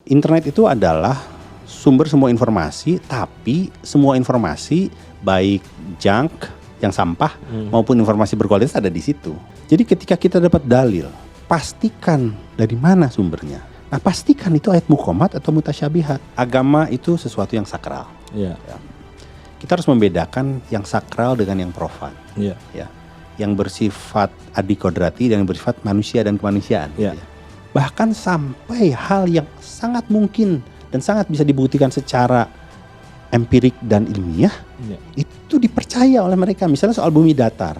internet itu adalah sumber semua informasi, tapi semua informasi baik junk yang sampah maupun informasi berkualitas ada di situ. Jadi ketika kita dapat dalil, pastikan dari mana sumbernya. Nah, pastikan itu ayat muhkamat atau mutasyabihat. Agama itu sesuatu yang sakral. Ya. Ya. Kita harus membedakan yang sakral dengan yang profan. Ya. Ya. Yang bersifat adikodrati dan yang bersifat manusia dan kemanusiaan. Ya. Ya. Bahkan sampai hal yang sangat mungkin dan sangat bisa dibuktikan secara empirik dan ilmiah, itu dipercaya oleh mereka. Misalnya soal bumi datar.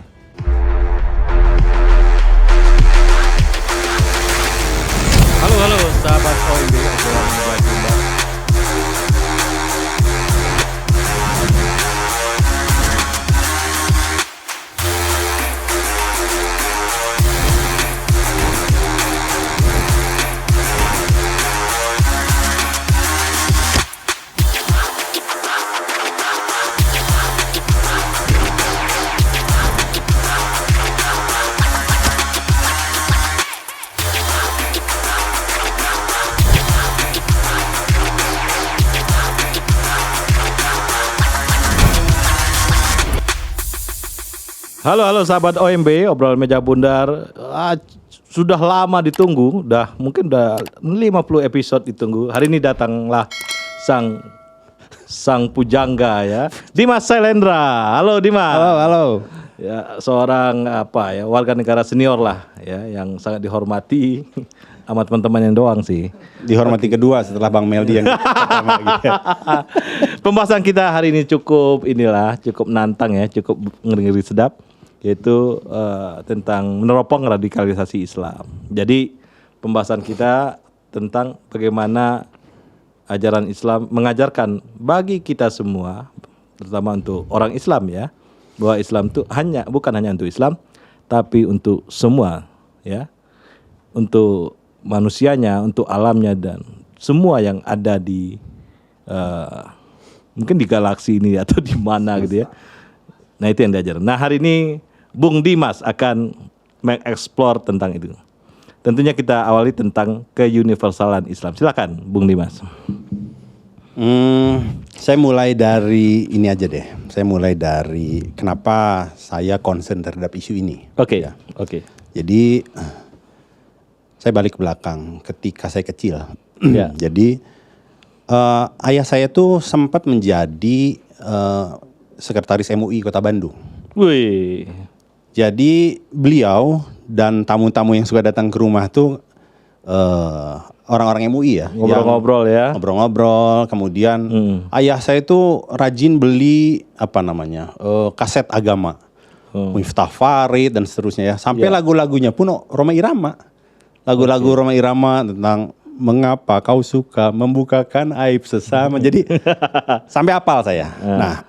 Halo sahabat OMB, obrolan Baginda. Halo sahabat OMB, obrolan meja bundar. Sudah lama ditunggu, mungkin udah 50 episode ditunggu. Hari ini datanglah sang pujangga ya, Dimas Sailendra. Halo Dimas. Halo. Ya, seorang warga negara senior lah ya, yang sangat dihormati sama teman-teman yang doang sih. Dihormati kedua setelah Bang Meldi yang pertama lagi. Pembahasan kita hari ini cukup menantang ya, cukup ngeri-ngeri sedap, yaitu tentang meneropong radikalisasi Islam. Jadi pembahasan kita tentang bagaimana ajaran Islam mengajarkan bagi kita semua, terutama untuk orang Islam ya, bahwa Islam itu bukan hanya untuk Islam, tapi untuk semua ya, untuk manusianya, untuk alamnya dan semua yang ada di mungkin di galaksi ini atau di mana gitu ya. Nah itu yang diajar. Nah hari ini Bung Dimas akan mengeksplor tentang itu. Tentunya kita awali tentang keuniversalan Islam. Silakan Bung Dimas. Saya mulai dari ini aja deh. Saya mulai dari kenapa saya concern terhadap isu ini. Oke. Ya. Jadi saya balik ke belakang ketika saya kecil. Ya. Jadi ayah saya tuh sempat menjadi sekretaris MUI Kota Bandung. Wih. Jadi beliau dan tamu-tamu yang suka datang ke rumah tuh orang-orang MUI ya. Ngobrol-ngobrol ya. Ngobrol-ngobrol. Kemudian ayah saya tuh rajin beli kaset agama, Miftah Farid dan seterusnya ya. Sampai lagu-lagunya pun Rhoma Irama. Lagu-lagu Rhoma Irama tentang mengapa kau suka membukakan aib sesama. Jadi sampai hafal saya. Nah,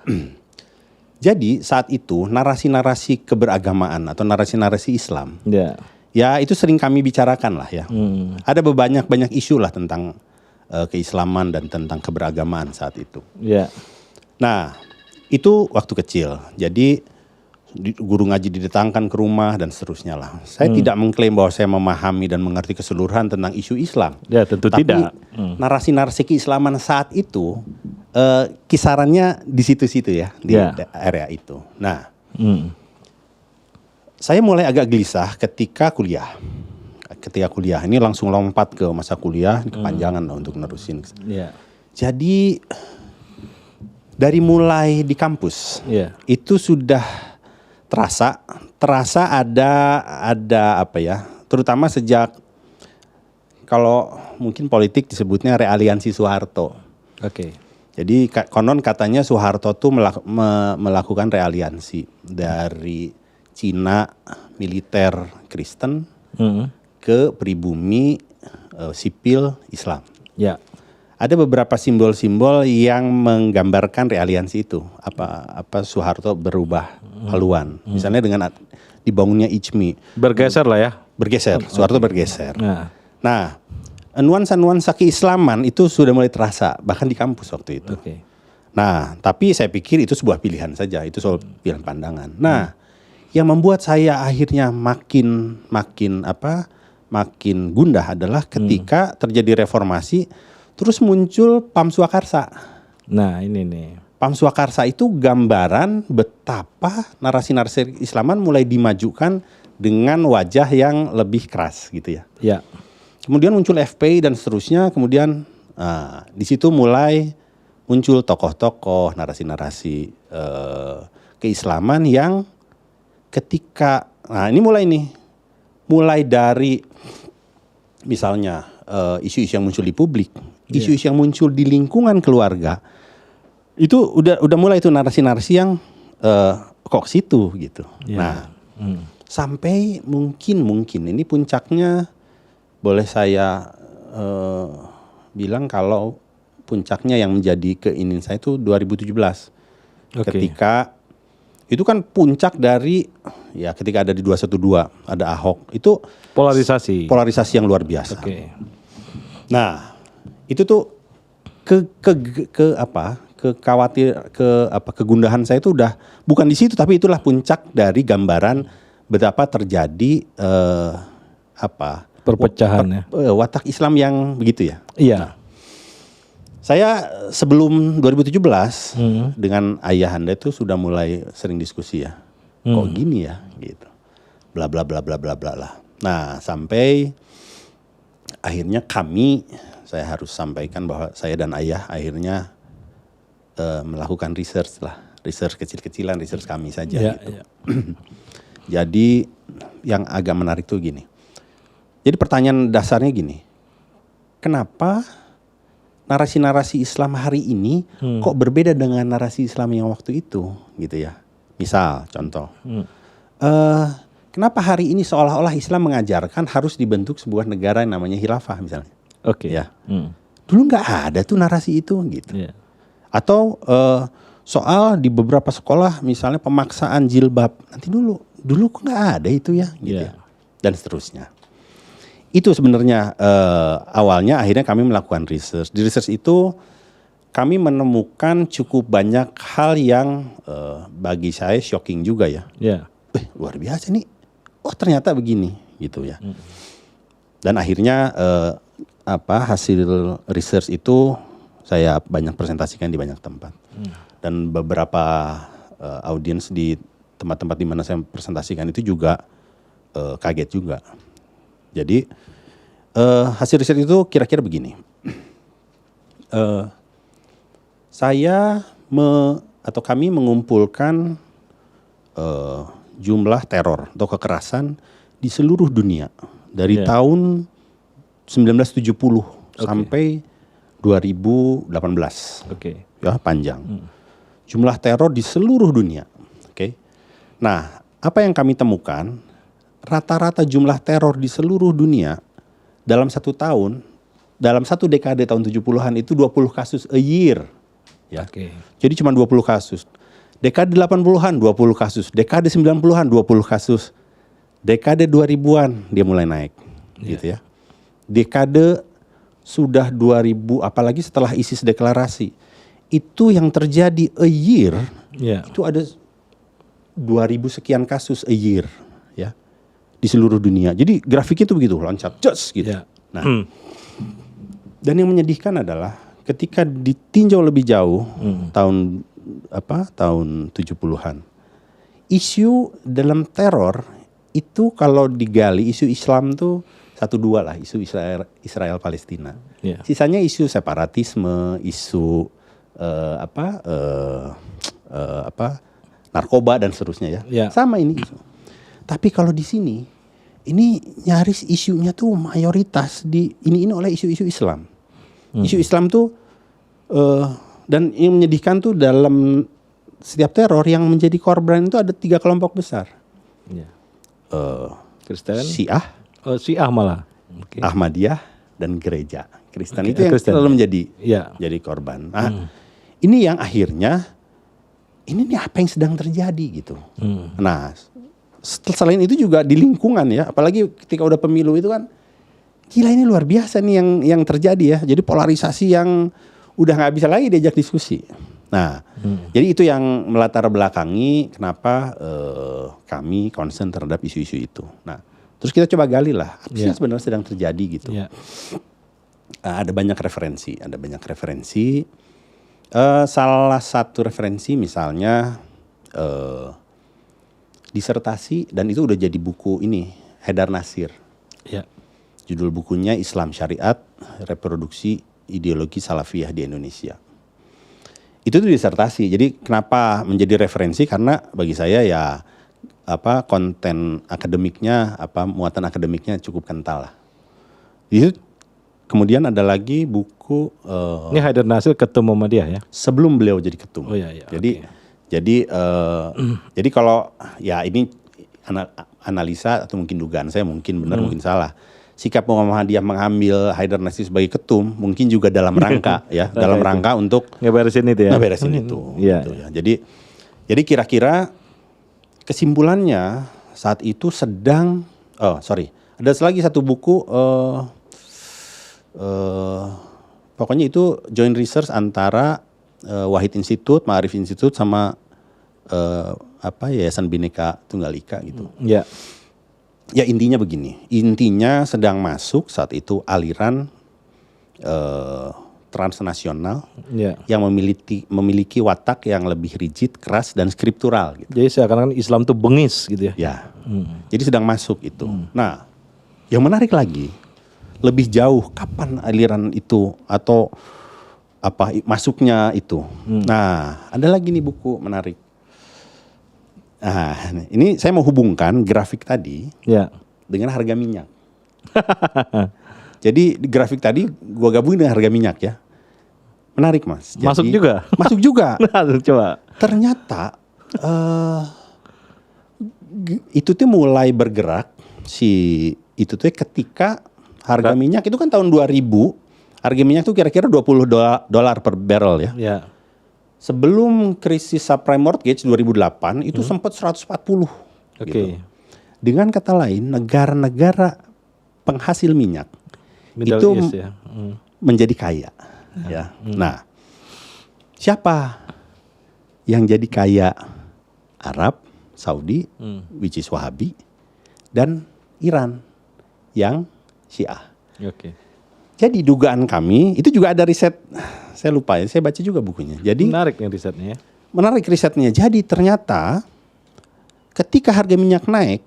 jadi saat itu narasi-narasi keberagamaan atau narasi-narasi Islam, ya itu sering kami bicarakan lah ya. Ada banyak isu lah tentang keislaman dan tentang keberagamaan saat itu. Nah, itu waktu kecil. Jadi guru ngaji didatangkan ke rumah dan seterusnya lah. Saya tidak mengklaim bahwa saya memahami dan mengerti keseluruhan tentang isu Islam. Ya tentu tapi tidak. Narasi-narasi keislaman saat itu kisarannya di situ-situ ya, di area itu. Nah, saya mulai agak gelisah ketika kuliah. Ini langsung lompat ke masa kuliah, kepanjangan lah untuk nerusin. Jadi dari mulai di kampus itu sudah terasa ada terutama sejak, kalau mungkin politik disebutnya realiansi Soeharto. Jadi konon katanya Soeharto tuh melakukan realiansi dari Cina militer Kristen ke pribumi sipil Islam. Ada beberapa simbol-simbol yang menggambarkan realiansi itu. Apa Soeharto berubah haluan. Misalnya dengan dibangunnya ICMI. Bergeser lah ya. Soeharto bergeser. Nah, nuansa-nuansa keislaman itu sudah mulai terasa bahkan di kampus waktu itu. Nah, tapi saya pikir itu sebuah pilihan saja. Itu soal pilihan pandangan. Nah, yang membuat saya akhirnya makin gundah adalah ketika terjadi reformasi. Terus muncul Pam Swakarsa. Nah ini nih. Pam Swakarsa itu gambaran betapa narasi-narasi Islaman mulai dimajukan dengan wajah yang lebih keras gitu ya. Ya. Kemudian muncul FPI dan seterusnya. Kemudian di situ mulai muncul tokoh-tokoh narasi-narasi keislaman yang ketika ini mulai dari misalnya isu-isu yang muncul di publik, isu-isu yang muncul di lingkungan keluarga, itu udah mulai itu narasi-narasi yang kok situ gitu. Nah, sampai mungkin ini puncaknya boleh saya bilang kalau puncaknya yang menjadi keinginan saya itu 2017. Ketika itu kan puncak dari ya ketika ada di 212 ada Ahok, itu polarisasi yang luar biasa. Nah, itu tuh kegundahan saya itu udah bukan di situ, tapi itulah puncak dari gambaran betapa terjadi perpecahan watak Islam yang begitu ya. Iya. Nah, saya sebelum 2017 dengan ayahanda itu sudah mulai sering diskusi ya. Kok gini ya gitu. Bla bla bla bla bla bla lah. Nah, sampai akhirnya saya harus sampaikan bahwa saya dan ayah akhirnya melakukan research kecil-kecilan, research kami saja gitu. Jadi yang agak menarik tuh gini. Jadi pertanyaan dasarnya gini. Kenapa narasi-narasi Islam hari ini kok berbeda dengan narasi Islam yang waktu itu gitu ya. Misal contoh. Kenapa hari ini seolah-olah Islam mengajarkan harus dibentuk sebuah negara yang namanya khilafah misalnya. Ya. Dulu nggak ada tuh narasi itu gitu. Atau soal di beberapa sekolah misalnya pemaksaan jilbab. Nanti dulu kok nggak ada itu ya gitu. Dan seterusnya. Itu sebenarnya awalnya akhirnya kami melakukan research. Di research itu kami menemukan cukup banyak hal yang bagi saya shocking juga ya. Luar biasa nih. Oh ternyata begini gitu ya. Dan akhirnya hasil research itu saya banyak presentasikan di banyak tempat. Dan beberapa audiens di tempat-tempat di mana saya presentasikan itu juga kaget juga. Jadi hasil riset itu kira-kira begini. Kami mengumpulkan jumlah teror atau kekerasan di seluruh dunia dari tahun 1970 sampai 2018. Ya, panjang. Jumlah teror di seluruh dunia. Nah, apa yang kami temukan? Rata-rata jumlah teror di seluruh dunia dalam satu tahun, dalam satu dekade tahun 70-an itu 20 kasus a year. Ya. Jadi cuma 20 kasus. Dekade 80-an 20 kasus, dekade 90-an 20 kasus. Dekade 2000-an dia mulai naik. Gitu ya. Dekade sudah 2000 apalagi setelah ISIS deklarasi. Itu yang terjadi a year. Itu ada 2000 sekian kasus a year, ya. Di seluruh dunia. Jadi grafiknya itu begitu, loncat, just gitu. Nah, dan yang menyedihkan adalah ketika ditinjau lebih jauh tahun 70-an, isu dalam teror itu kalau digali isu Islam tuh 1-2 lah, isu Israel Palestina. Sisanya isu separatisme, isu narkoba dan seterusnya ya. Sama ini isu. Tapi kalau di sini, ini nyaris isunya tuh mayoritas ini oleh isu-isu Islam. Isu Islam tuh, dan yang menyedihkan tuh dalam setiap teror yang menjadi korban itu ada 3 kelompok besar. Kristen, Syiah, Syiah malah, Ahmadiyah dan gereja. Kristen itu yang selalu menjadi korban. Nah, ini yang akhirnya, ini nih apa yang sedang terjadi gitu. Nah, selain itu juga di lingkungan ya, apalagi ketika udah pemilu itu kan, gila ini luar biasa nih yang terjadi ya. Jadi polarisasi yang udah nggak bisa lagi diajak diskusi. Nah, jadi itu yang melatar belakangi kenapa kami concern terhadap isu-isu itu. Nah, terus kita coba gali lah apa sih yang sebenarnya sedang terjadi gitu. Ada banyak referensi. Salah satu referensi misalnya disertasi, dan itu udah jadi buku ini, Haidar Nasir. Ya. Judul bukunya Islam Syariat, Reproduksi Ideologi Salafiyah di Indonesia. Itu tuh disertasi. Jadi kenapa menjadi referensi? Karena bagi saya ya konten akademiknya, muatan akademiknya cukup kental lah. Itu kemudian ada lagi buku Ini Haidar Nasir ketum Muhammadiyah ya? Sebelum beliau jadi ketum. Oh iya. Jadi kalau ya ini analisa atau mungkin dugaan saya, mungkin benar mungkin salah. Sikap Muhammadiyah mengambil Haidar Nasir sebagai ketum mungkin juga dalam rangka ya, dalam rangka untuk ngeberesin itu ya. Ngeberesin itu. Iya. Gitu ya. Jadi kira-kira kesimpulannya saat itu ada lagi satu buku pokoknya itu joint research antara Wahid Institute, Ma'arif Institute sama Yayasan Bhinneka Tunggal Ika gitu. Ya. Ya intinya begini, sedang masuk saat itu aliran transnasional yang memiliki watak yang lebih rigid, keras dan skriptural. Gitu. Jadi seakan-akan Islam tuh bengis gitu ya? Ya, jadi sedang masuk itu. Nah, yang menarik lagi, lebih jauh kapan aliran itu atau masuknya itu. Nah, ada lagi nih buku menarik. Nah, ini saya mau hubungkan grafik tadi dengan harga minyak. Jadi di grafik tadi gua gabungin dengan harga minyak ya. Menarik Mas. Jadi, masuk juga? Masuk juga. Coba. Ternyata itu tuh mulai bergerak ketika harga minyak itu kan tahun 2000, harga minyak tuh kira-kira $20 per barrel ya. Ya. Sebelum krisis subprime mortgage 2008 itu sempat 140. Oke. Gitu. Dengan kata lain, negara-negara penghasil minyak Middle itu East, ya. menjadi kaya. Ya. Nah, siapa yang jadi kaya? Arab, Saudi, which is Wahabi, dan Iran yang Syiah. Oke. Jadi dugaan kami, itu juga ada riset, saya lupa ya, saya baca juga bukunya. Jadi menarik nih risetnya ya. Menarik risetnya. Jadi ternyata ketika harga minyak naik,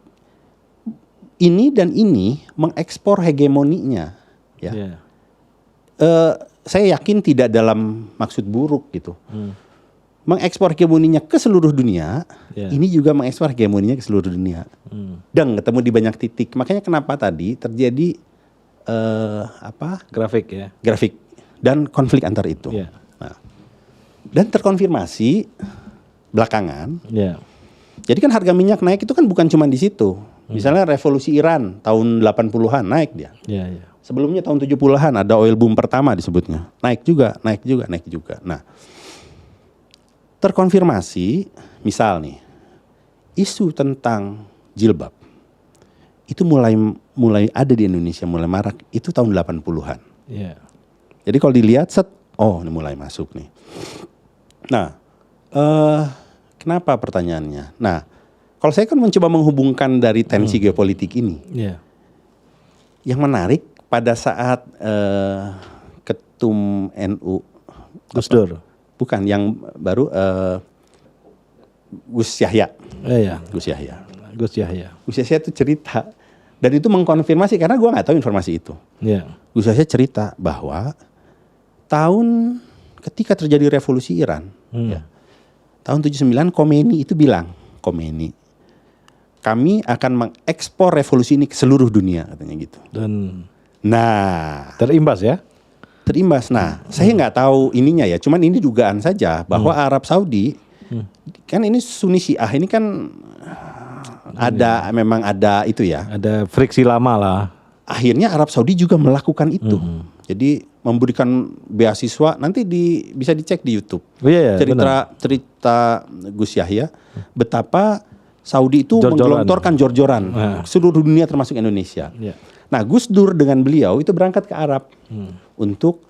ini dan ini mengekspor hegemoninya. Ya. Yeah. Saya yakin tidak dalam maksud buruk gitu. Mengekspor hegemoninya ke seluruh dunia, ini juga mengekspor hegemoninya ke seluruh dunia. Dan ketemu di banyak titik. Makanya kenapa tadi terjadi grafik ya. Grafik dan konflik antar itu. Yeah. Nah, dan terkonfirmasi belakangan. Yeah. Jadi kan harga minyak naik itu kan bukan cuma di situ. Misalnya revolusi Iran tahun 80-an naik dia. Yeah, yeah. Sebelumnya tahun 70-an ada oil boom pertama disebutnya. Naik juga. Nah, terkonfirmasi misal nih, isu tentang jilbab itu mulai ada di Indonesia, mulai marak itu tahun 80-an. Yeah. Jadi kalau dilihat ini mulai masuk nih. Nah, kenapa pertanyaannya? Nah, kalau saya kan mencoba menghubungkan dari tensi geopolitik ini. Yeah. Yang menarik pada saat ketum NU Gus Dur. Bukan, yang baru Gus Yahya. Gus Yahya. Gus Yahya itu cerita, dan itu mengkonfirmasi karena gue nggak tahu informasi itu. Yeah. Gus Yahya cerita bahwa ketika terjadi revolusi Iran, tahun 79 Khomeini itu bilang, kami akan mengekspor revolusi ini ke seluruh dunia katanya gitu. Dan terimbas. Nah, saya nggak tahu ininya ya, cuman ini dugaan saja bahwa Arab Saudi kan ini Sunni Syiah ini kan memang ada itu ya. Ada friksi lama lah. Akhirnya Arab Saudi juga melakukan itu. Jadi memberikan beasiswa, nanti bisa dicek di YouTube. Cerita Gus Yahya betapa Saudi itu menggelontorkan jor-joran seluruh dunia termasuk Indonesia. Yeah. Nah, Gus Dur dengan beliau itu berangkat ke Arab untuk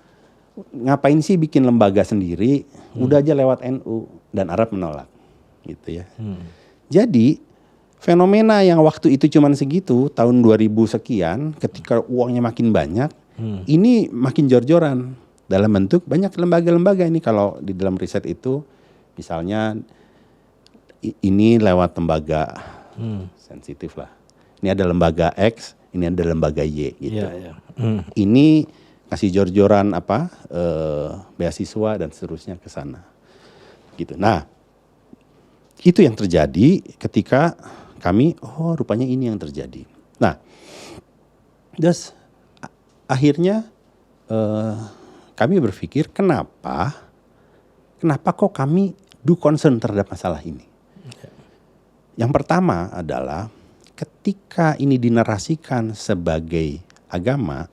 ngapain sih bikin lembaga sendiri, udah aja lewat NU, dan Arab menolak, gitu ya. Jadi fenomena yang waktu itu cuman segitu, tahun 2000 sekian, ketika uangnya makin banyak, Ini makin jor-joran dalam bentuk banyak lembaga-lembaga ini. Kalau di dalam riset itu misalnya ini lewat lembaga sensitif lah. Ini ada lembaga X, ini ada lembaga Y gitu. Ini kasih jor-joran beasiswa dan seterusnya ke sana. Gitu. Nah, itu yang terjadi ketika kami rupanya ini yang terjadi. Nah, terus akhirnya kami berpikir kenapa kok kami concern terhadap masalah ini. Yang pertama adalah ketika ini dinarasikan sebagai agama,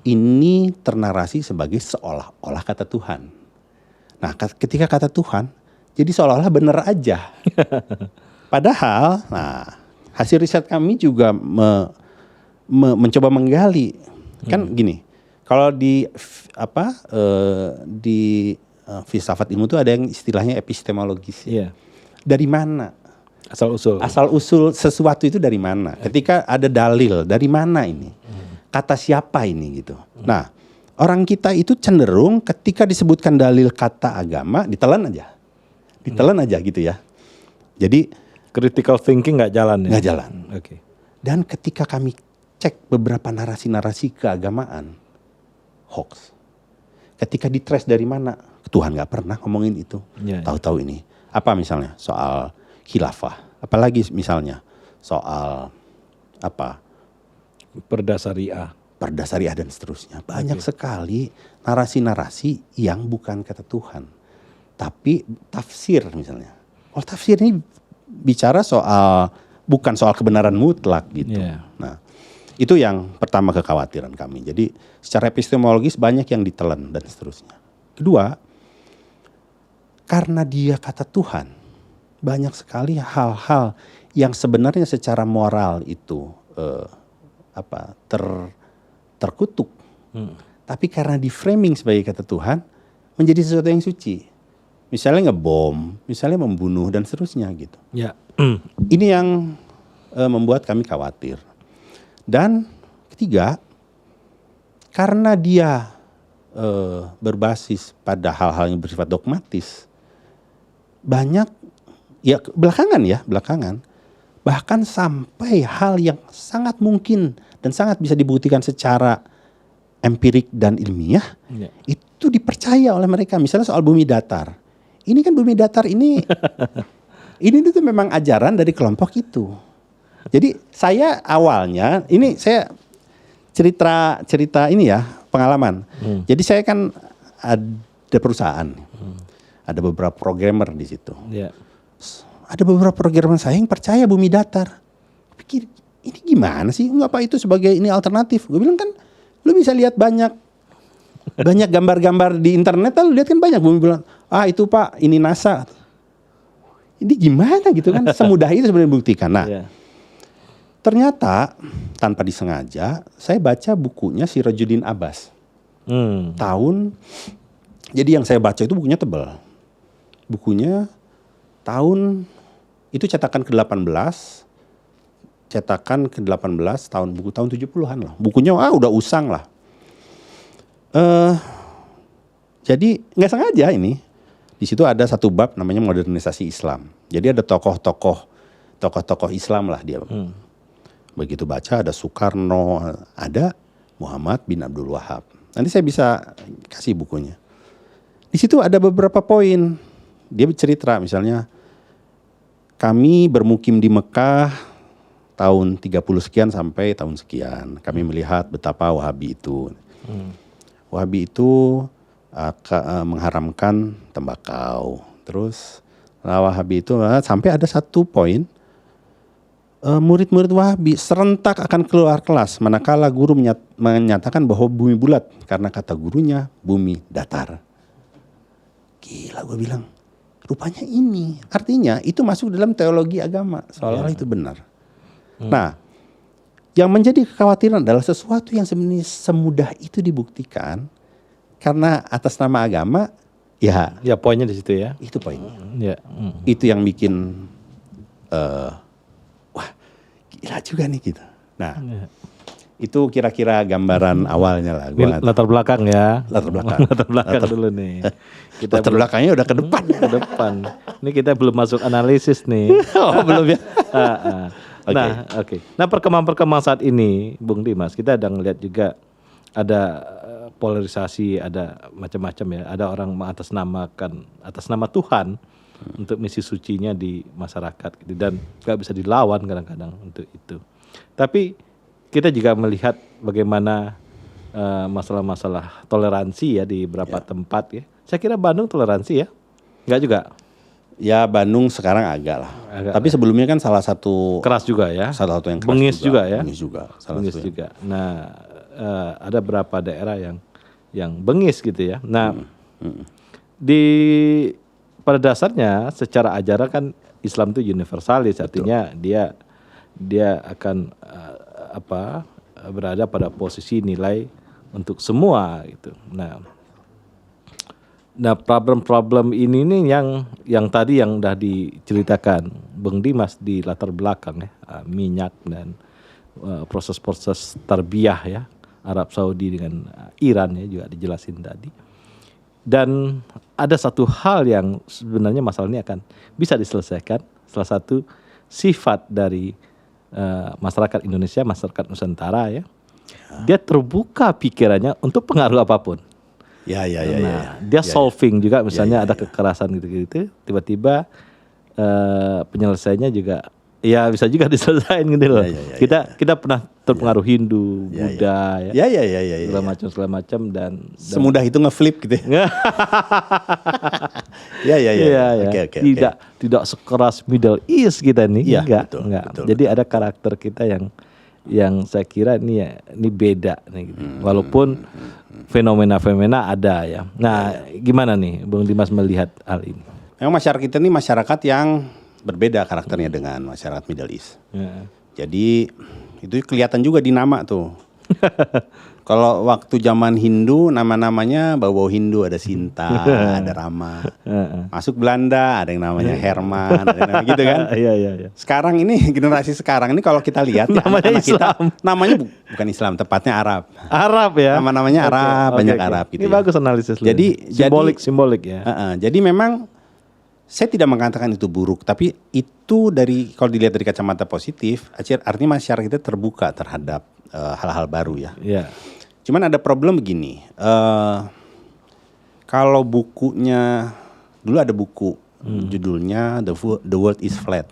ini ternarasi sebagai seolah-olah kata Tuhan. Nah, ketika kata Tuhan, jadi seolah-olah benar aja. Padahal, hasil riset kami juga mencoba menggali. Kan gini, kalau di filsafat ilmu itu ada yang istilahnya epistemologis. Dari mana? Asal usul sesuatu itu dari mana? Ketika ada dalil, dari mana ini? Kata siapa ini gitu. Nah, orang kita itu cenderung ketika disebutkan dalil kata agama, ditelan aja gitu ya. Jadi critical thinking nggak jalan ya? Nggak jalan. Oke. Dan ketika kami cek beberapa narasi-narasi keagamaan, hoax. Ketika ditrace dari mana? Tuhan nggak pernah ngomongin itu. Tahu-tahu ini. Apa misalnya? Soal khilafah. Apalagi misalnya soal Perda syariah dan seterusnya. Banyak sekali narasi-narasi yang bukan kata Tuhan. Tapi tafsir misalnya. Tafsir ini bicara bukan soal kebenaran mutlak gitu. Nah, itu yang pertama kekhawatiran kami. Jadi secara epistemologis banyak yang ditelan dan seterusnya. Kedua, karena dia kata Tuhan, banyak sekali hal-hal yang sebenarnya secara moral itu terkutuk. Tapi karena di framing sebagai kata Tuhan, menjadi sesuatu yang suci. Misalnya ngebom, misalnya membunuh dan seterusnya gitu. Ini yang membuat kami khawatir. Dan ketiga, karena dia berbasis pada hal-hal yang bersifat dogmatis, banyak belakangan bahkan sampai hal yang sangat mungkin dan sangat bisa dibuktikan secara empirik dan ilmiah itu dipercaya oleh mereka. Misalnya soal bumi datar. Ini kan bumi datar ini itu memang ajaran dari kelompok itu. Jadi saya awalnya ini saya cerita ini ya, pengalaman. Jadi saya kan ada perusahaan. Ada beberapa programmer di situ. Ada beberapa programmer saya yang percaya bumi datar. Pikir ini gimana sih? Ngapa itu sebagai ini alternatif? Gue bilang kan lu bisa lihat banyak gambar-gambar di internet, lu lihat kan banyak bumi bilang, itu Pak, ini NASA. Ini gimana gitu kan? Semudah itu sebenarnya buktikan. Nah, ternyata tanpa disengaja saya baca bukunya Sirajuddin Abbas. Jadi yang saya baca itu bukunya tebal. Bukunya itu cetakan ke-18 buku tahun 70-an lah. Bukunya udah usang lah. Jadi nggak sengaja ini. Di situ ada satu bab namanya modernisasi Islam. Jadi ada tokoh-tokoh Islam lah dia. Begitu baca ada Soekarno, ada Muhammad bin Abdul Wahab. Nanti saya bisa kasih bukunya. Di situ ada beberapa poin. Dia bercerita misalnya kami bermukim di Mekah tahun 30 sekian sampai tahun sekian. Kami melihat betapa Wahabi itu. Wahabi itu mengharamkan tembakau. Terus Wahabi itu sampai ada satu poin murid-murid Wahabi serentak akan keluar kelas manakala guru menyatakan bahwa bumi bulat karena kata gurunya bumi datar. Gila, gue bilang. Rupanya ini, artinya itu masuk dalam teologi agama, seolah-olah itu benar. Nah, yang menjadi kekhawatiran adalah sesuatu yang sebenarnya semudah itu dibuktikan karena atas nama agama, ya poinnya di situ ya. Itu poinnya. Itu yang bikin, wah gila juga nih gitu. Nah, Itu kira-kira gambaran awalnya lah. Ini latar belakang ya. Latar belakang. Latar belakang dulu nih. Latar belakangnya udah ke depan. Ke depan. Ini kita belum masuk analisis nih. Oh, belum ya. Nah, oke. Nah, perkembangan saat ini, Bung Dimas, kita ada ngelihat juga ada polarisasi, ada macam-macam ya. Ada orang mengatasnamakan atas nama Tuhan untuk misi sucinya di masyarakat gitu, dan nggak bisa dilawan kadang-kadang untuk itu. Tapi kita juga melihat bagaimana masalah-masalah toleransi ya di beberapa tempat ya. Saya kira Bandung toleransi ya, nggak juga? Ya Bandung sekarang agak lah. Tapi sebelumnya kan salah satu keras juga ya. Salah satu yang keras bengis juga ya. Bengis juga. Bengis juga. Nah, ada beberapa daerah yang bengis gitu ya. Nah, pada dasarnya secara ajaran kan Islam itu universalis, artinya dia akan berada pada posisi nilai untuk semua gitu. Nah, problem-problem ini nih yang tadi yang udah diceritakan Bung Dimas di latar belakang ya, minyak dan proses-proses tarbiyah ya, Arab Saudi dengan Iran ya juga dijelasin tadi. Dan ada satu hal yang sebenarnya masalah ini akan bisa diselesaikan. Salah satu sifat dari masyarakat Indonesia, masyarakat Nusantara ya, dia terbuka pikirannya untuk pengaruh apapun. Dia solving juga, misalnya ada kekerasan gitu-gitu, tiba-tiba penyelesaiannya juga ya bisa juga diselesaikan gitu loh. Kita pernah terpengaruh Hindu, Buddha segala macam dan semudah itu ngeflip gitu. Tidak sekeras Middle East kita nih, enggak. Betul. Jadi ada karakter kita yang saya kira ini beda nih gitu. Walaupun fenomena-fenomena ada ya. Nah, gimana nih Bung Dimas melihat hal ini? Memang masyarakat kita ini masyarakat yang berbeda karakternya dengan masyarakat Middle East. Jadi itu kelihatan juga di nama tuh. Kalau waktu zaman Hindu nama-namanya bau-bau Hindu, ada Sinta, ada Rama. Masuk Belanda ada yang namanya Herman, ada yang namanya gitu kan. Sekarang ini generasi sekarang ini kalau kita lihat namanya anak Islam. kita namanya bukan Islam, tepatnya Arab. Arab ya. Nama-namanya Arab, banyak Arab gitu. Ini bagus analisis lu. Jadi simbolik ya. Jadi memang saya tidak mengatakan itu buruk, tapi itu kalau dilihat dari kacamata positif, artinya masyarakat kita terbuka terhadap hal-hal baru ya. Cuman ada problem begini, kalau bukunya, dulu ada buku judulnya The World is Flat,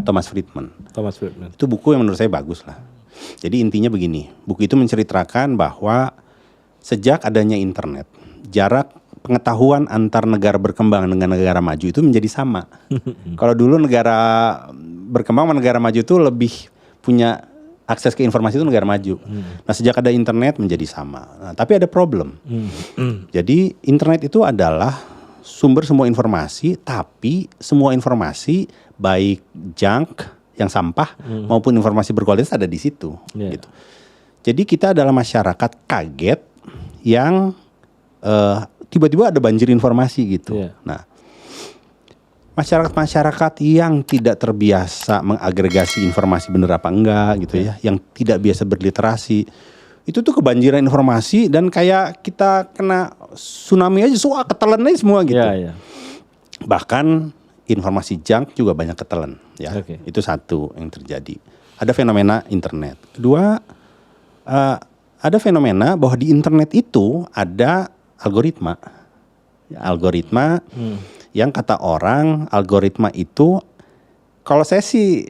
Thomas Friedman. Itu buku yang menurut saya bagus lah. Jadi intinya begini, buku itu menceritakan bahwa sejak adanya internet, jarak pengetahuan antar negara berkembang dengan negara maju itu menjadi sama. Kalau dulu negara berkembang sama negara maju itu lebih punya akses ke informasi itu negara maju. Nah, sejak ada internet menjadi sama. Nah, tapi ada problem. Jadi internet itu adalah sumber semua informasi, tapi semua informasi baik junk yang sampah maupun informasi berkualitas ada di situ. Gitu. Jadi kita adalah masyarakat kaget yang tiba-tiba ada banjir informasi gitu. Nah, masyarakat yang tidak terbiasa mengagregasi informasi benar apa enggak gitu ya, yang tidak biasa berliterasi, itu tuh kebanjiran informasi dan kayak kita kena tsunami aja, ketelan aja semua gitu. Bahkan informasi junk juga banyak ketelan ya. Itu satu yang terjadi. Ada fenomena internet. Kedua, ada fenomena bahwa di internet itu ada algoritma yang kata orang algoritma itu, kalau saya sih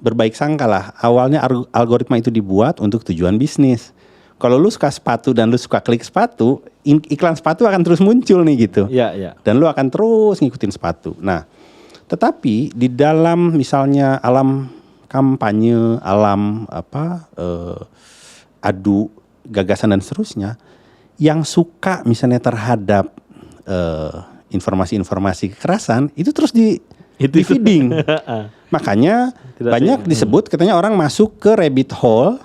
berbaik sangka lah, awalnya algoritma itu dibuat untuk tujuan bisnis. Kalau lu suka sepatu dan lu suka klik sepatu, iklan sepatu akan terus muncul nih gitu. Dan lu akan terus ngikutin sepatu. Nah, tetapi di dalam misalnya alam kampanye, alam adu gagasan dan seterusnya, yang suka misalnya terhadap informasi-informasi kekerasan itu terus di feeding. Makanya banyak disebut katanya orang masuk ke rabbit hole.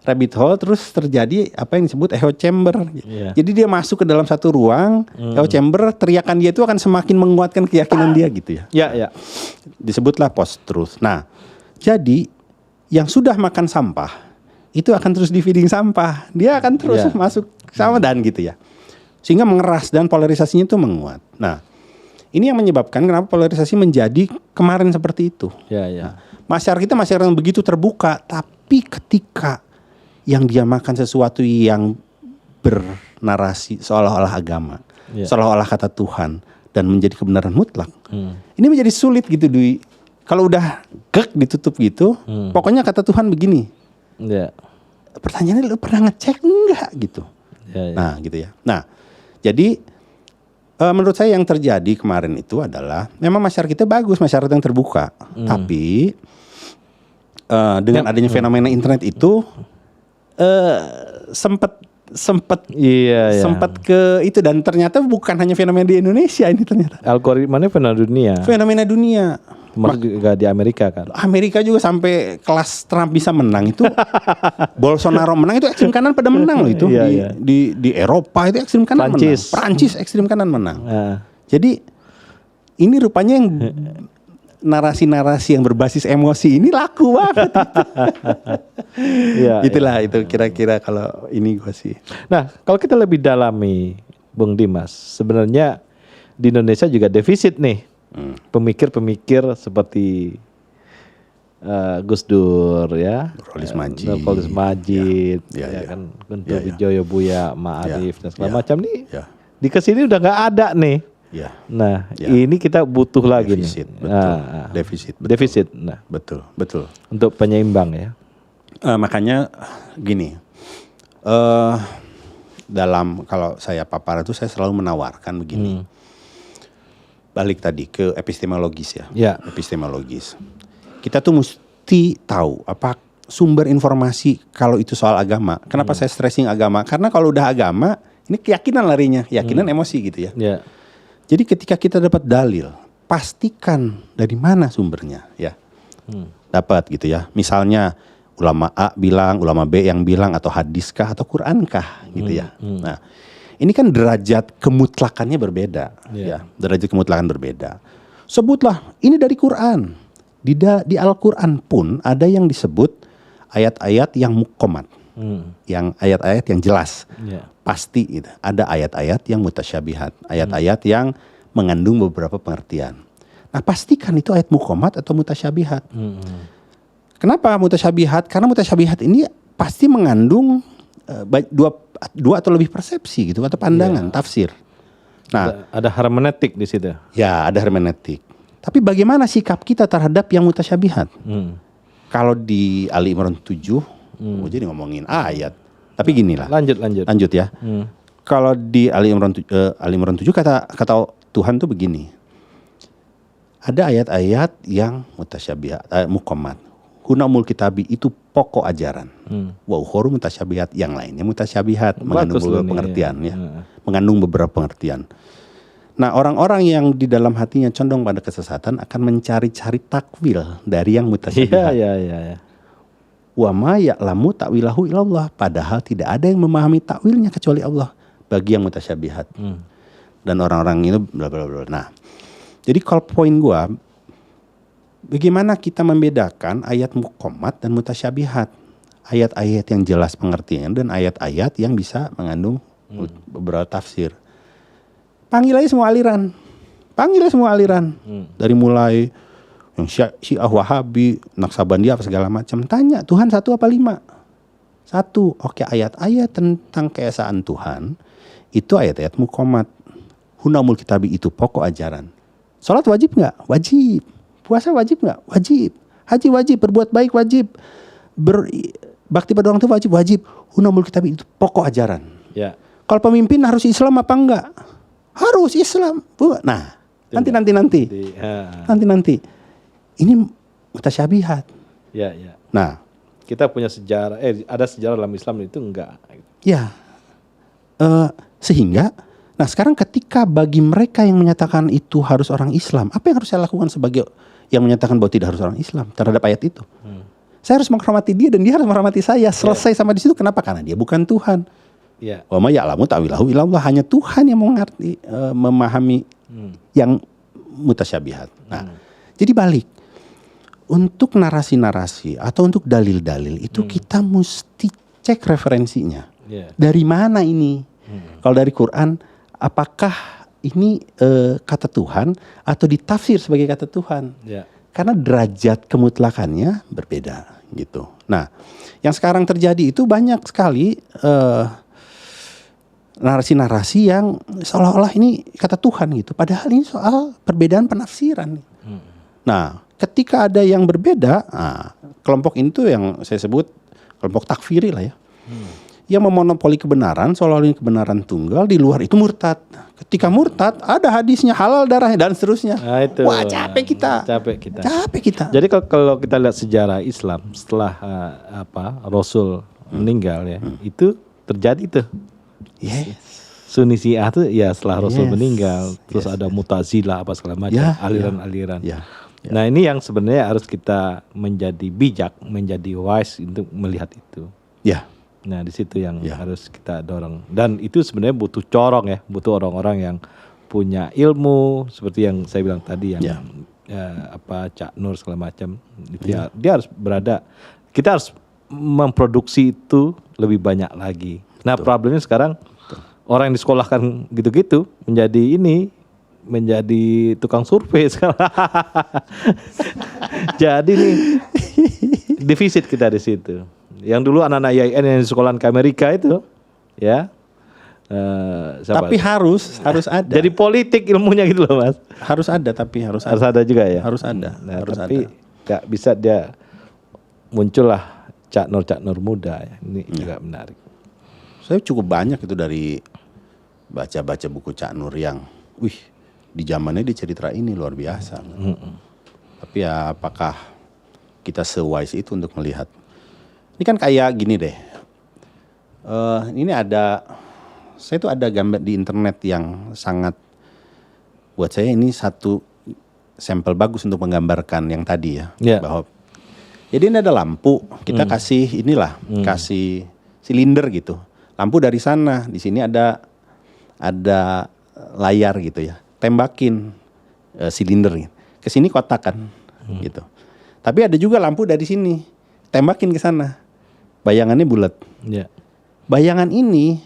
Rabbit hole terus terjadi apa yang disebut echo chamber. Jadi dia masuk ke dalam satu ruang, echo chamber, teriakan dia itu akan semakin menguatkan keyakinan dia gitu ya. Disebutlah post truth. Nah, jadi yang sudah makan sampah itu akan terus di feeding sampah. Dia akan terus masuk sama dan gitu ya. Sehingga mengeras dan polarisasinya itu menguat. Nah, ini yang menyebabkan kenapa polarisasi menjadi kemarin seperti itu. Nah, masyarakat kita masyarakat yang begitu terbuka, tapi ketika yang dia makan sesuatu yang bernarasi seolah-olah agama, seolah-olah kata Tuhan dan menjadi kebenaran mutlak. Ini menjadi sulit gitu Dwi. Kalau udah ditutup gitu, pokoknya kata Tuhan begini. Pertanyaannya, lu pernah ngecek enggak gitu? Nah, gitu ya. Nah, jadi menurut saya yang terjadi kemarin itu adalah memang masyarakat kita bagus, masyarakat yang terbuka. Tapi dengan adanya fenomena internet itu sempat ke itu, dan ternyata bukan hanya fenomena di Indonesia ini ternyata. Algoritmanya fenomena dunia. Termasuk juga di Amerika kan. Amerika juga sampai kelas Trump bisa menang itu. Bolsonaro menang itu ekstrem kanan pada menang loh itu. Di Eropa itu ekstrem kanan menang. Prancis ekstrem kanan menang. Jadi ini rupanya yang narasi-narasi yang berbasis emosi ini laku banget. Itulah itu kira-kira kalau ini gue sih. Nah, kalau kita lebih dalami Bung Dimas, sebenarnya di Indonesia juga defisit nih. Pemikir-pemikir seperti Gus Dur ya, Nurholis Majid, kan Guntur Wijoyo, Buya Ma'arif dan segala macam nih. Di kesini udah nggak ada nih. Nah, ini kita butuh lagi defisit, nih. Defisit. Nah, betul. Untuk penyeimbang ya. Makanya gini, dalam kalau saya papar itu saya selalu menawarkan begini. Balik tadi ke epistemologis ya. Epistemologis. Kita tuh mesti tahu apa sumber informasi kalau itu soal agama. Kenapa saya stressing agama? Karena kalau udah agama, ini keyakinan larinya, keyakinan emosi gitu ya. Jadi ketika kita dapat dalil, pastikan dari mana sumbernya ya. Dapat gitu ya. Misalnya ulama A bilang, ulama B yang bilang, atau hadiskah atau Qurankah gitu ya. Nah, ini kan derajat kemutlakannya berbeda, ya. Derajat kemutlakan berbeda. Sebutlah ini dari Quran. Di Al-Quran pun ada yang disebut ayat-ayat yang muqommat, yang ayat-ayat yang jelas, pasti gitu. Ada ayat-ayat yang mutasyabihat, ayat-ayat yang mengandung beberapa pengertian. Nah, pastikan itu ayat muqommat atau mutasyabihat. Kenapa mutasyabihat? Karena mutasyabihat ini pasti mengandung dua atau lebih persepsi gitu, atau pandangan, tafsir. Nah, ada hermeneutik di situ. Ya, ada hermeneutik. Tapi bagaimana sikap kita terhadap yang mutasyabihat? Kalau di Ali Imran 7, jadi ngomongin ayat. Tapi gini lah. Lanjut ya. Kalau di Ali Imran 7 kata Tuhan tuh begini. Ada ayat-ayat yang mutasyabihat, muqommat. Hunamul kitabi itu pokok ajaran. Wa ukhoru mutasyabihat, yang lainnya mutasyabihat, mengandung beberapa pengertian ya. Mengandung beberapa pengertian. Nah, orang-orang yang di dalam hatinya condong pada kesesatan akan mencari-cari takwil dari yang mutasyabihat. Wa ma ya'lamu ta'wilahu illallah, padahal tidak ada yang memahami takwilnya kecuali Allah bagi yang mutasyabihat. Dan orang-orang ini bla bla bla. Nah, jadi kalau poin gua, bagaimana kita membedakan ayat muqommat dan mutasyabihat? Ayat-ayat yang jelas pengertian dan ayat-ayat yang bisa mengandung beberapa tafsir. Panggil aja semua aliran. Dari mulai yang Syiah, Wahabi, Naqsabandi apa segala macam. Tanya, Tuhan 1 apa 5? 1. Oke, ayat-ayat tentang keesaan Tuhan itu ayat-ayat muqommat. Hunamul kitabi itu pokok ajaran. Salat wajib enggak? Wajib. Puasa wajib nggak? Wajib. Haji wajib. Berbuat baik wajib. Berbakti pada orang tua wajib. Hunamul kitab itu pokok ajaran. Kalau pemimpin harus Islam apa enggak? Harus Islam. Nah, nanti. Ini mutasyabihat. Nah, kita punya sejarah. Ada sejarah dalam Islam itu enggak. Ya. Sehingga nah sekarang ketika bagi mereka yang menyatakan itu harus orang Islam, apa yang harus saya lakukan sebagai yang menyatakan bahwa tidak harus orang Islam terhadap ayat itu? Saya harus menghormati dia dan dia harus menghormati saya. Selesai sama di situ. Kenapa? Karena dia bukan Tuhan. Wa ma ya'lamu ta'wilahu illallah, hanya Tuhan yang mengerti, memahami yang mutasyabihat. Nah, jadi balik. untuk narasi-narasi atau untuk dalil-dalil itu kita mesti cek referensinya. Yeah. Dari mana ini? Kalau dari Quran, apakah ini kata Tuhan atau ditafsir sebagai kata Tuhan? Yeah. Karena derajat kemutlakannya berbeda gitu. Nah, yang sekarang terjadi itu banyak sekali narasi-narasi yang seolah-olah ini kata Tuhan gitu. Padahal ini soal perbedaan penafsiran. Nah, ketika ada yang berbeda, kelompok ini tuh yang saya sebut kelompok takfiri lah ya. Yang memonopoli kebenaran, seolah-olah ini kebenaran tunggal, di luar itu murtad. Ketika murtad, ada hadisnya halal darahnya dan seterusnya. Nah, itu. Wah, capek kita. Capek kita. Jadi kalau kita lihat sejarah Islam setelah Rasul meninggal ya, itu terjadi tuh. Yes. Sunni Syiah tuh ya setelah Rasul meninggal, terus ada Mu'tazilah apa segala macam, aliran-aliran. Nah, ini yang sebenarnya harus kita menjadi bijak, menjadi wise untuk melihat itu. Ya. Nah, di situ yang harus kita dorong. Dan itu sebenarnya butuh corong ya, butuh orang-orang yang punya ilmu seperti yang saya bilang tadi yang Cak Nur segala macam. Dia harus berada. Kita harus memproduksi itu lebih banyak lagi. Nah, problemnya sekarang orang yang disekolahkan gitu-gitu menjadi tukang survei sekarang. Jadi nih defisit kita di situ. Yang dulu anak-anak IAIN yang disekolahkan ke Amerika itu, ya. Tapi harus ada. Jadi politik ilmunya gitu loh, Mas. Harus ada juga ya. Harus ada. Nah, tapi nggak bisa dia muncullah Cak Nur muda ya. Ini juga menarik. Saya cukup banyak itu dari baca-baca buku Cak Nur yang, di zamannya dia cerita ini luar biasa. Tapi ya apakah kita se-wise itu untuk melihat? Ini kan kayak gini deh. Saya tuh ada gambar di internet yang sangat, buat saya ini satu sampel bagus untuk menggambarkan yang tadi ya. Bahwa jadi ini ada lampu, kita kasih kasih silinder gitu. Lampu dari sana, di sini ada layar gitu ya. Tembakin silinder ke sini kotak kan gitu. Tapi ada juga lampu dari sini, tembakin ke sana. Bayangannya bulat. Bayangan ini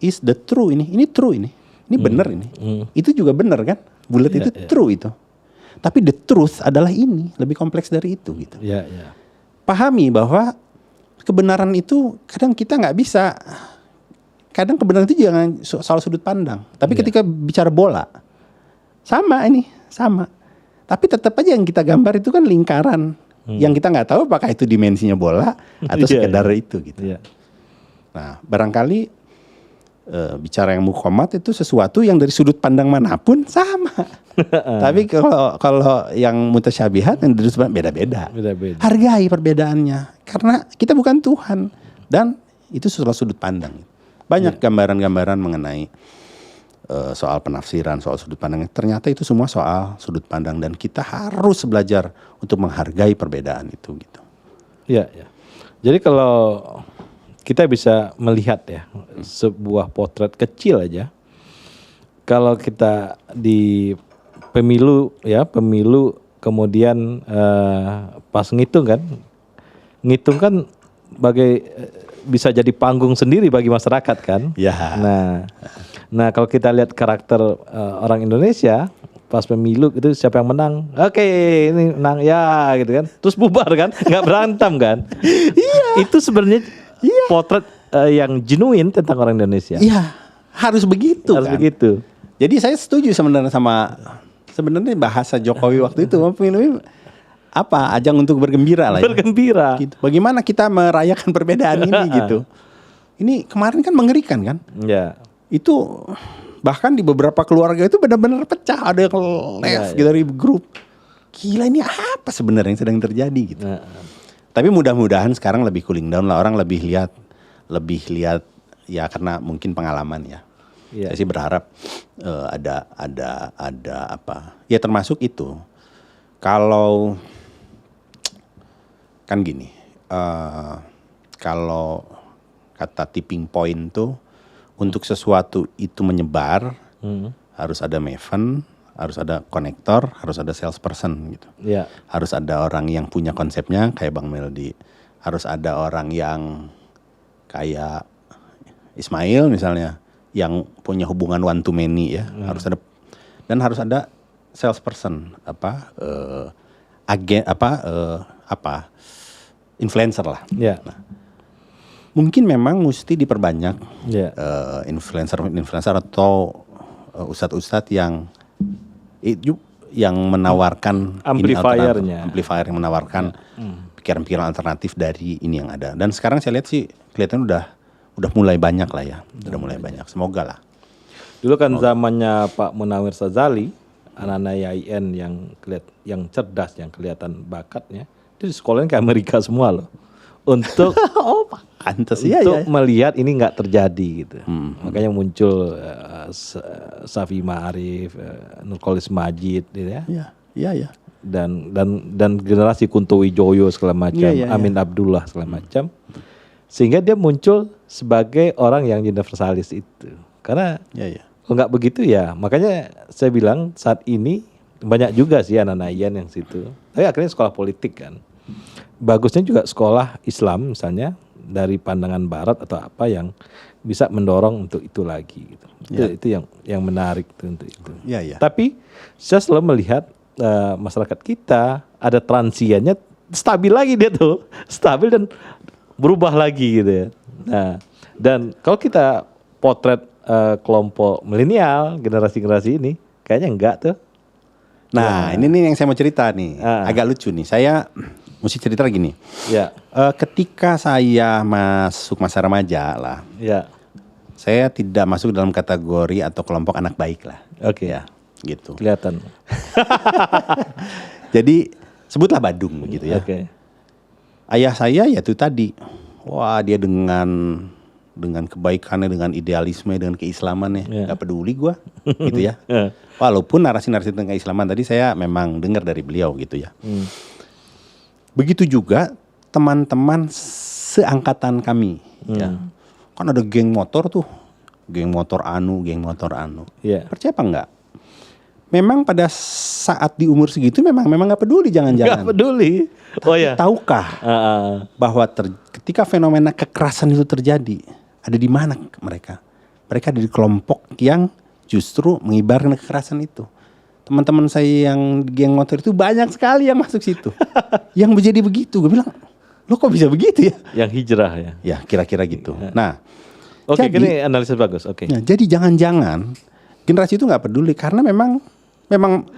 is the true ini true ini benar ini. Itu juga benar kan? Bulat itu true itu. Tapi the truth adalah ini, lebih kompleks dari itu gitu. Pahami bahwa kebenaran itu kadang kita nggak bisa. Kadang kebenaran itu jangan soal sudut pandang. Tapi ketika bicara bola, sama. Tapi tetap aja yang kita gambar itu kan lingkaran. Yang kita nggak tahu apakah itu dimensinya bola atau sekedar itu gitu. Nah, barangkali bicara yang muqamat itu sesuatu yang dari sudut pandang manapun sama. Tapi kalau yang mutasyabihat yang dari sudut pandang beda-beda. Hargai perbedaannya karena kita bukan Tuhan dan itu soal sudut pandang. Banyak gambaran-gambaran mengenai soal penafsiran, soal sudut pandang. Ternyata itu semua soal sudut pandang dan kita harus belajar untuk menghargai perbedaan itu gitu. Iya. Jadi kalau kita bisa melihat ya sebuah potret kecil aja. Kalau kita di pemilu kemudian pas ngitung kan bisa jadi panggung sendiri bagi masyarakat kan. Nah kalau kita lihat karakter orang Indonesia pas pemilu itu siapa yang menang? Oke, ini menang ya gitu kan. Terus bubar kan, nggak berantem kan? Itu sebenarnya potret yang genuine tentang orang Indonesia. Iya, harus begitu. Begitu. Jadi saya setuju sebenarnya bahasa Jokowi waktu itu pemilu ajang untuk bergembira lah. Bergembira. Gitu. Bagaimana kita merayakan perbedaan ini gitu. Ini kemarin kan mengerikan kan? Itu bahkan di beberapa keluarga itu benar-benar pecah, ada yang left gitu dari grup. Gila, ini apa sebenarnya yang sedang terjadi gitu. Tapi mudah-mudahan sekarang lebih cooling down lah, orang lebih lihat ya karena mungkin pengalaman ya. Saya sih berharap ada apa? Ya termasuk itu. Kalau kan gini, kalau kata tipping point tuh untuk sesuatu itu menyebar harus ada maven, Harus ada konektor, harus ada salesperson gitu. Ya. Harus ada orang yang punya konsepnya kayak Bang Meldi. Harus ada orang yang kayak Ismail misalnya yang punya hubungan one to many ya. Harus ada, dan harus ada salesperson influencer lah. Ya. Nah, mungkin memang mesti diperbanyak Ya. influencer atau ustadz-ustadz yang menawarkan Amplifiernya. amplifier yang menawarkan pikiran-pikiran alternatif dari ini yang ada. Dan sekarang saya lihat sih kelihatan udah mulai banyak lah ya. Udah mulai banyak. Semoga lah. Dulu kan zamannya Pak Munawir Sazali, anak-anak YIN yang cerdas, yang kelihatan bakatnya, itu di sekolahin ke Amerika semua loh. Untuk Pantes melihat ini nggak terjadi gitu. Makanya muncul Safi Ma'arif, Nurkolis Majid gitu ya. Iya. Dan generasi Kunto Wijoyo segala macam, Amin Abdullah segala macam. Sehingga dia muncul sebagai orang yang universalis itu. Karena kalau nggak begitu ya, makanya saya bilang saat ini banyak juga sih anak-anak IAIN yang situ. Tapi akhirnya sekolah politik kan. Bagusnya juga sekolah Islam misalnya dari pandangan Barat atau apa yang bisa mendorong untuk itu lagi. Gitu. Itu yang menarik tuh untuk itu. Tapi saya selalu melihat masyarakat kita ada transiannya stabil lagi dia tuh, stabil dan berubah lagi gitu ya. Nah, dan kalau kita potret kelompok milenial, generasi ini, kayaknya enggak tuh. Nah, ini nih yang saya mau cerita nih, agak lucu nih. Saya mesti cerita gini. Ketika saya masuk masa remaja lah, saya tidak masuk dalam kategori atau kelompok anak baik lah. Oke. Ya, gitu. Kelihatan. Jadi sebutlah Badung begitu ya. Oke. Ayah saya ya itu tadi, wah dia dengan kebaikannya, dengan idealisme, dengan keislamannya, nggak peduli gua, gitu ya. Walaupun narasi-narasi tentang keislaman tadi saya memang dengar dari beliau gitu ya. Begitu juga teman-teman seangkatan kami, ya. Kan ada geng motor tuh, geng motor anu. Percaya apa enggak? Memang pada saat di umur segitu memang nggak peduli, jangan-jangan. Nggak peduli. Oh ya. Tahukah bahwa ketika fenomena kekerasan itu terjadi, ada di mana mereka? Mereka ada di kelompok yang justru mengibarkan kekerasan itu. Teman-teman saya yang geng motor itu banyak sekali yang masuk situ. Yang menjadi begitu. Gue bilang, lo kok bisa begitu ya? Yang hijrah ya? Ya kira-kira gitu. Nah, oke, ini analisis bagus. Oke. Nah, jadi jangan-jangan generasi itu nggak peduli karena memang